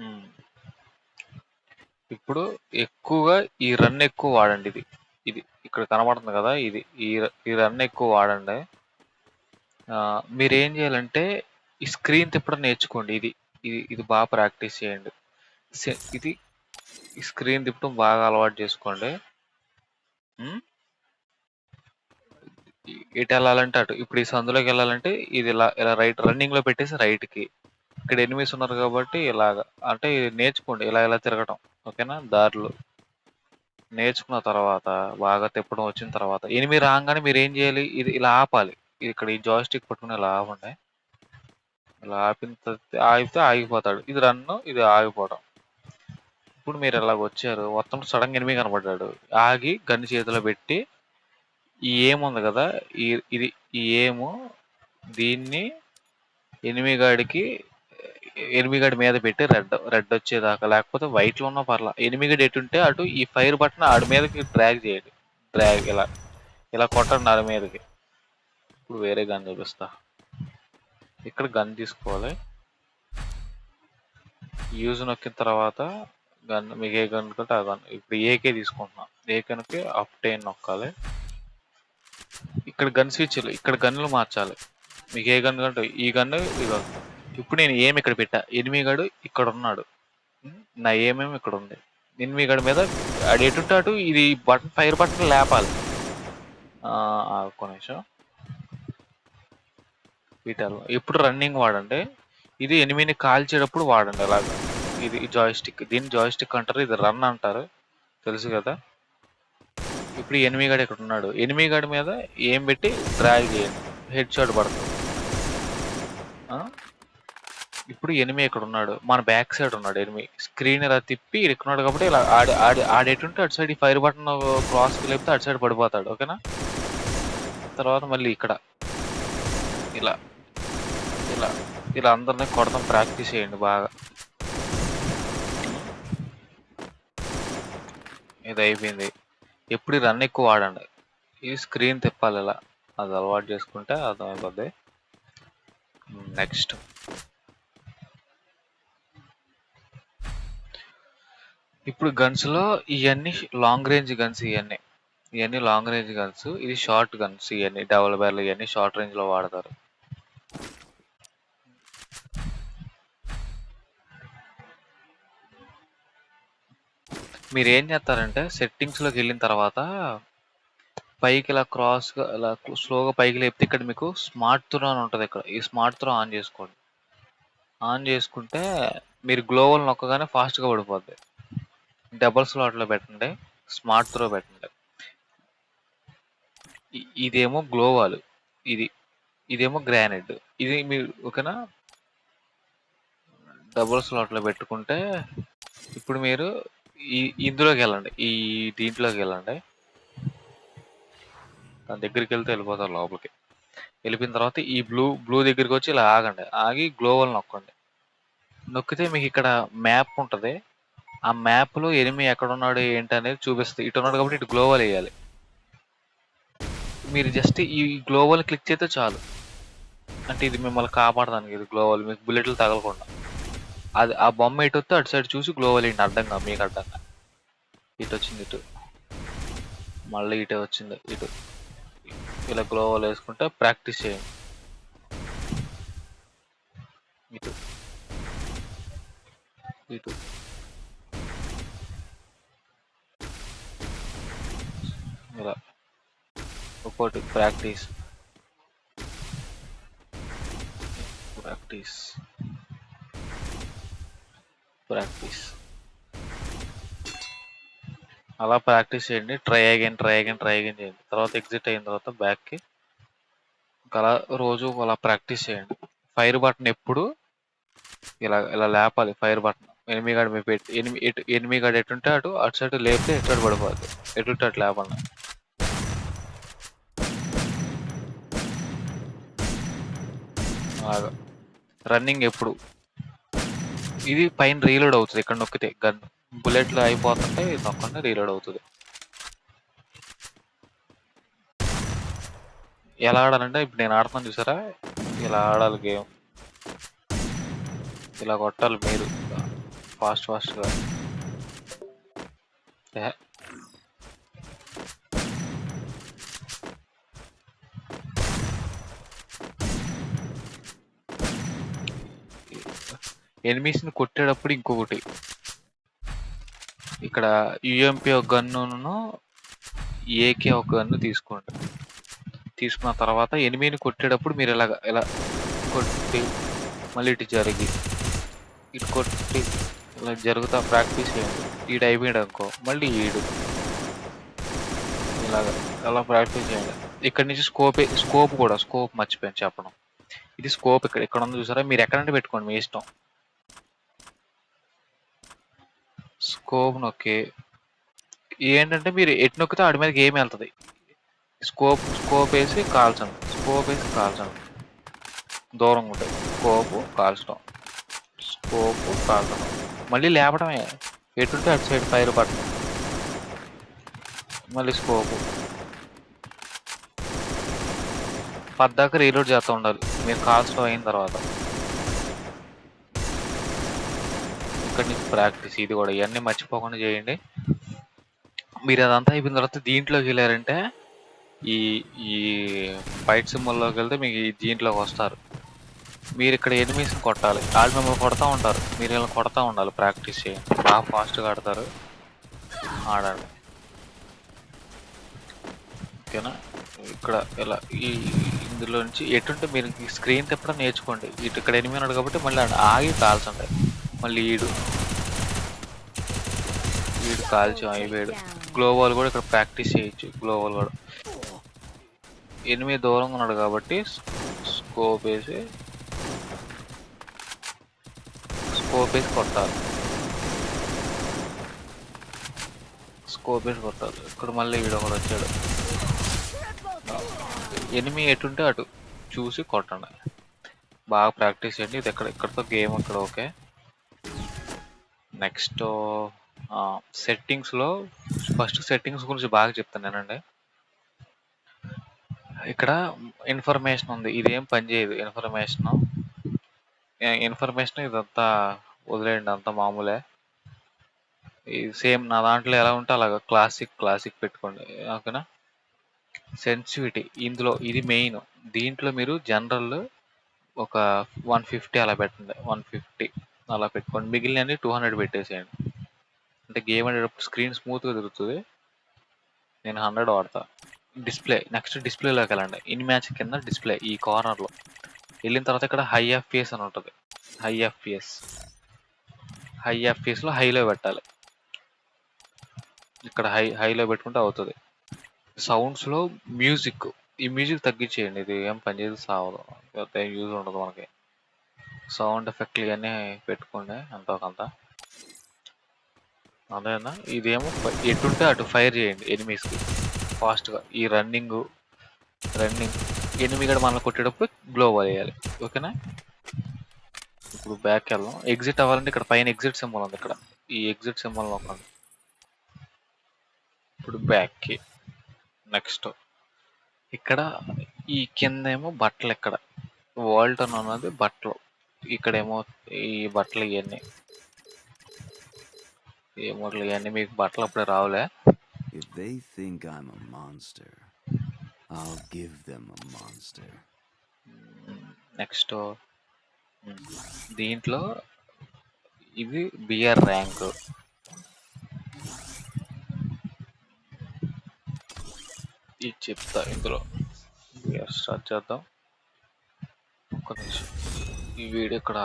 ఉమ్. ఇప్పుడు ఎక్కువగా ఈ రన్ ఎక్కువ వాడండి. ఇది ఇది ఇక్కడ కనబడుతుంది కదా, ఇది ఈ రన్ ఎక్కువ వాడండి. మీరేం చేయాలంటే ఈ స్క్రీన్ తిప్పడం నేర్చుకోండి. ఇది ఇది ఇది బాగా ప్రాక్టీస్ చేయండి. ఇది ఈ స్క్రీన్ తిప్పడం బాగా అలవాటు చేసుకోండి. ఇటు వెళ్ళాలంటే అటు. ఇప్పుడు ఈ సందులోకి వెళ్ళాలంటే ఇది ఇలా ఇలా రన్నింగ్ లో పెట్టేసి రైట్ కి. ఇక్కడ ఎనిమిస్ ఉన్నారు కాబట్టి ఇలాగ అంటే నేర్చుకోండి, ఇలా ఇలా తిరగటం. ఓకేనా? దారిలో నేర్చుకున్న తర్వాత బాగా తిప్పడం వచ్చిన తర్వాత ఎనిమిది రాగానే మీరు ఏం చేయాలి, ఇది ఇలా ఆపాలి. ఇక్కడ ఈ జాయిస్టిక్ పట్టుకుని ఇలా ఆపండి. ఇలా ఆపిన ఆగితే ఆగిపోతాడు. ఇది రన్ను, ఇది ఆగిపోవడం. ఇప్పుడు మీరు ఇలాగ వచ్చారు, మొత్తం సడన్గా ఎనిమిది కనపడ్డాడు. ఆగి గన్ను చేతిలో పెట్టి ఈ ఏముంది కదా, ఇది ఈ ఏము దీన్ని ఎనిమిగాడికి ఎనిమిగాడి మీద పెట్టి రెడ్ వచ్చేదాకా, లేకపోతే వైట్ లో ఉన్నా పర్లా. ఎనిమిగాడు ఎటుంటే అటు ఈ ఫైర్ బటన్ ఆడి మీదకి డ్రాగ్ చేయండి. డ్రాగ్ ఇలా ఇలా కొట్టండి ఆడి మీదకి. ఇప్పుడు వేరే గన్ చూపిస్తా. ఇక్కడ గన్ తీసుకోవాలి. యూజ్ నొక్కిన తర్వాత గన్ మీకు ఏ గన్ కంటే ఆ గన్. ఇప్పుడు ఏకే తీసుకుంటున్నాం. ఏకేకి అప్ టెన్ నొక్కాలి. ఇక్కడ గన్ స్విచ్లు, ఇక్కడ గన్నులు మార్చాలి. మీకు ఏ గన్ కంటే ఈ గన్ను ఇగో. ఇప్పుడు నేను ఏమి ఇక్కడ పెట్టా, ఎనిమిగాడు ఇక్కడ ఉన్నాడు, నా ఏమేమి ఇక్కడ ఉంది. ఎనిమిగాడి మీద ఆడు ఎటుంటే అటు ఇది బటన్ ఫైర్ బటన్ లేపాలి. ఒక్క నిమిషం. వీటల్ ఎప్పుడు రన్నింగ్ వాడండి. ఇది ఎనిమిని కాల్చేటప్పుడు వాడండి అలాగా. ఇది జాయిస్టిక్, దీన్ని జాయిస్టిక్ అంటారు, ఇది రన్ అంటారు, తెలుసు కదా. ఇప్పుడు ఎనిమిగాడు ఇక్కడ ఉన్నాడు, ఎనిమిగాడి మీద ఏం పెట్టి డ్రాగ్ చేయండి, హెడ్ షాట్ పడుతుంది. ఇప్పుడు ఎనిమి ఇక్కడ ఉన్నాడు, మన బ్యాక్ సైడ్ ఉన్నాడు ఎనిమి. స్క్రీన్ ఇలా తిప్పి ఇక్కడ ఉన్నాడు కాబట్టి ఇలా ఆడేటుంటే అటు సైడ్ ఈ ఫైర్ బటన్ క్రాస్కి లేపితే అటు సైడ్ పడిపోతాడు. ఓకేనా? తర్వాత మళ్ళీ ఇక్కడ ఇలా ఇలా ఇలా అందరినీ కొడతాం. ప్రాక్టీస్ చేయండి బాగా. ఇది అయిపోయింది. ఎప్పుడు రన్ ఎక్కువ వాడండి. ఈ స్క్రీన్ తిప్పాలి ఇలా, అది అలవాటు చేసుకుంటే అర్థమైపోద్ది. నెక్స్ట్ ఇప్పుడు గన్స్ లో ఇవన్నీ లాంగ్ రేంజ్ గన్స్. ఇవన్నీ లాంగ్ రేంజ్ గన్స్. ఇది షార్ట్ గన్స్. ఇవన్నీ డబుల్ బ్యారెల్, ఇవన్నీ షార్ట్ రేంజ్ లో వాడతారు. మీరు ఏం చేస్తారంటే సెట్టింగ్స్ లోకి వెళ్ళిన తర్వాత పైకి ఇలా క్రాస్ గా ఇలా స్లోగా పైకి లేపితే ఇక్కడ మీకు స్మార్ట్ త్రో అని ఉంటుంది. ఇక్కడ ఈ స్మార్ట్ త్రో ఆన్ చేసుకోండి. ఆన్ చేసుకుంటే మీరు గ్లోవల్ నొక్కగానే ఫాస్ట్ గా పడిపోద్ది. డబుల్ స్లాట్ లో పెట్టండి, స్మార్ట్ త్రో పెట్టండి. ఇదేమో గ్లోవాల్, ఇదేమో గ్రానైట్. ఇది మీరు ఓకేనా? డబుల్ స్లాట్ లో పెట్టుకుంటే ఇప్పుడు మీరు ఇందులోకి వెళ్ళండి, ఈ దీంట్లోకి వెళ్ళండి. దాని దగ్గరికి వెళ్తే వెళ్ళిపోతారు లోపలికి. వెళ్ళిపోయిన తర్వాత ఈ బ్లూ దగ్గరికి వచ్చి ఇలా ఆగండి. ఆగి గ్లోవల్ నొక్కండి. నొక్కితే మీకు ఇక్కడ మ్యాప్ ఉంటుంది. ఆ మ్యాప్ లో ఎనిమి ఎక్కడ ఉన్నాడు ఏంటి అనేది చూపిస్తుంది. ఇటు ఉన్నాడు కాబట్టి ఇటు గ్లోవల్ వేయాలి. మీరు జస్ట్ ఈ గ్లోవల్ క్లిక్ చేస్తే చాలు. అంటే ఇది మిమ్మల్ని కాపాడడానికి, ఇది గ్లోవల్ మీకు బుల్లెట్లు తగలకుండా. అది ఆ బొమ్మ ఇటు వస్తే అటు సైడ్ చూసి గ్లోవల్ వేయండి, అడ్డంగా మీకు అడ్డంగా. ఇటు వచ్చింది, ఇటు మళ్ళీ ఇటే వచ్చింది, ఇటు ఇలా గ్లోవల్ వేసుకుంటే ప్రాక్టీస్ చేయండి. ఇటు ఇటు ఇలా ఒక్కోటి ప్రాక్టీస్ ప్రాక్టీస్ ప్రాక్టీస్. అలా ప్రాక్టీస్ చేయండి. ట్రై అగైన్ చేయండి. తర్వాత ఎగ్జిట్ అయిన తర్వాత బ్యాక్కి అలా రోజు అలా ప్రాక్టీస్ చేయండి. ఫైర్ బటన్ ఎప్పుడు ఇలా ఇలా లేపాలి. ఫైర్ బటన్ ఎనిమిగాడు మీ పెట్టి ఎనిమిగాడు ఎటుంటే అటు సైడ్ లేపితే ఎటు సైడ్ పడిపోద్ది. ఎటుంటే అటు లేపండి. అలాగా రన్నింగ్ ఎప్పుడు. ఇది పైన రీలోడ్ అవుతుంది. ఇక్కడ నొక్కితే గన్ బుల్లెట్లు అయిపోతుంటే ఇది నొక్కండి, రీలోడ్ అవుతుంది. ఎలా ఆడాలంటే ఇప్పుడు నేను ఆడుతున్నాను చూసారా, ఇలా ఆడాలి గేమ్. ఇలా కొట్టాలి మీరు. ఫాస్ట్గా. ఎనిమీస్ని కొట్టేటప్పుడు ఇంకొకటి, ఇక్కడ యుఎంపి ఒక గన్నును ఏకే ఒక గన్ను తీసుకోండి. తీసుకున్న తర్వాత ఎనిమిని కొట్టేటప్పుడు మీరు ఇలా కొట్టి మళ్ళీ ఇటు జరిగి ఇటు కొట్టి ఇలా జరుగుతా ప్రాక్టీస్ చేయండి. ఈడు అయిపోయాడు అనుకో మళ్ళీ ఈడు ఇలాగా అలా ప్రాక్టీస్ చేయండి. ఇక్కడ నుంచి స్కోప్ కూడా మర్చిపోయాను చెప్పడం. ఇది స్కోప్ ఇక్కడ ఉంది చూసారా, మీరు ఎక్కడంటే పెట్టుకోండి మీ ఇష్టం. స్కోప్ నొక్కి ఏంటంటే మీరు ఎటు నొక్కితే ఆడి మీద గేమ్ వెళ్తుంది. స్కోప్ వేసి కాల్చండి. దూరంగా ఉంటుంది. స్కోప్ కాల్చడం, మళ్ళీ లేపడమే. ఎటుంటే అటు సైడ్ ఫైర్ బటన్, మళ్ళీ స్కోప్ పద్దాక రీలోడ్ చేస్తూ ఉండాలి మీరు కాల్చడం అయిన తర్వాత. ఇక్కడ నుంచి ప్రాక్టీస్ ఇది కూడా, ఇవన్నీ మర్చిపోకుండా చేయండి. మీరు అదంతా అయిపోయిన తర్వాత దీంట్లోకి వెళ్ళారంటే ఈ ఈ ఫైట్ సింబల్లోకి వెళ్తే మీకు దీంట్లోకి వస్తారు. మీరు ఇక్కడ ఎనిమీస్ని కొట్టాలి, వాళ్ళు మిమ్మల్ని కొడతా ఉంటారు, మీరు ఇలా కొడతా ఉండాలి. ప్రాక్టీస్ చేయండి, బాగా ఫాస్ట్గా ఆడతారు. ఆడండి ఓకేనా. ఇక్కడ ఇలా ఇందులో నుంచి ఎటుంటే మీరు స్క్రీన్ తిప్పడం నేర్చుకోండి. ఇటు ఇక్కడ ఎనిమిది ఉన్నాడు కాబట్టి మళ్ళీ ఆగి కాల్చండి. మళ్ళీ ఈడు కాల్చి అయిపోయాడు. గ్లోబల్ కూడా ఇక్కడ ప్రాక్టీస్ చేయొచ్చు. గ్లోబల్ కూడా ఎనిమిది దూరంగా ఉన్నాడు కాబట్టి స్కోప్ వేసి కొట్టాలి. ఇక్కడ మళ్ళీ ఈడ కూడా వచ్చాడు. ఎనిమిది ఎటుంటే అటు చూసి కొట్టండి. బాగా ప్రాక్టీస్ చేయండి. ఇది ఇక్కడతో గేమ్ ఇక్కడ ఓకే. నెక్స్ట్ సెట్టింగ్స్లో ఫస్ట్ సెట్టింగ్స్ గురించి బాగా చెప్తానేనండి. ఇక్కడ ఇన్ఫర్మేషన్ ఉంది, ఇదేం పని చేయదు. ఇన్ఫర్మేషన్ ఇదంతా వదిలేయండి, అంతా మామూలే. సేమ్ నా దాంట్లో ఎలా ఉంటే అలాగా క్లాసిక్ పెట్టుకోండి ఓకేనా. సెన్సిటివిటీ ఇందులో ఇది మెయిన్. దీంట్లో మీరు జనరల్ ఒక 150 అలా పెట్టండి. 150 అలా పెట్టుకోండి. మిగిలినవి 200 పెట్టేసేయండి. అంటే గేమ్ ఆడేటప్పుడు స్క్రీన్ స్మూత్గా తిరుగుతుంది. నేను 100 వాడతా. నెక్స్ట్ డిస్ప్లేలోకి వెళ్ళండి. ఇన్ మ్యాచ్ కింద డిస్ప్లే ఈ కార్నర్లో వెళ్ళిన తర్వాత ఇక్కడ హై ఎఫ్పిఎస్ అని ఉంటుంది. హై ఎఫ్పిఎస్లో హైలో పెట్టాలి. ఇక్కడ హైలో పెట్టుకుంటే అవుతుంది. సౌండ్స్లో ఈ మ్యూజిక్ తగ్గించేయండి. ఇది ఏం పనిచేసి సావదు, యూజ్ ఉండదు మనకి. సౌండ్ ఎఫెక్ట్లు ఇవన్నీ పెట్టుకోండి ఎంతో కొంత. అదేనా, ఇదేమో ఎటుంటే అటు ఫైర్ చేయండి ఎనిమీస్కి ఫాస్ట్గా. ఈ రన్నింగ్ ఎనిమి కూడా మనల్ని కొట్టేటప్పుడు గ్లోబల్ వేయాలి ఓకేనా. ఇప్పుడు బ్యాక్ వెళ్దాం. ఎగ్జిట్ అవ్వాలంటే ఇక్కడ పైన ఎగ్జిట్ సింబల్ ఉంది, ఇక్కడ ఈ ఎగ్జిట్ సింబల్ నొక్కండి. ఇప్పుడు బ్యాక్కి. నెక్స్ట్ ఇక్కడ ఈ కింద ఏమో బట్టలు, ఇక్కడ వాల్టన్ అన్నది బట్టలు. ఇక్కడేమో ఈ బట్టలు ఇవన్నీ మీకు బట్టలు అప్పుడే రావులే. If they think I'm a monster, I'll give them a monster. Next దీంట్లో ఇది బిఆర్ ర్యాంక్. ఇది చెప్తా. ఇందులో బిఆర్ స్టార్ట్ చేద్దాం. ఒక్క నిమిషం, ఈ వీడియో ఇక్కడ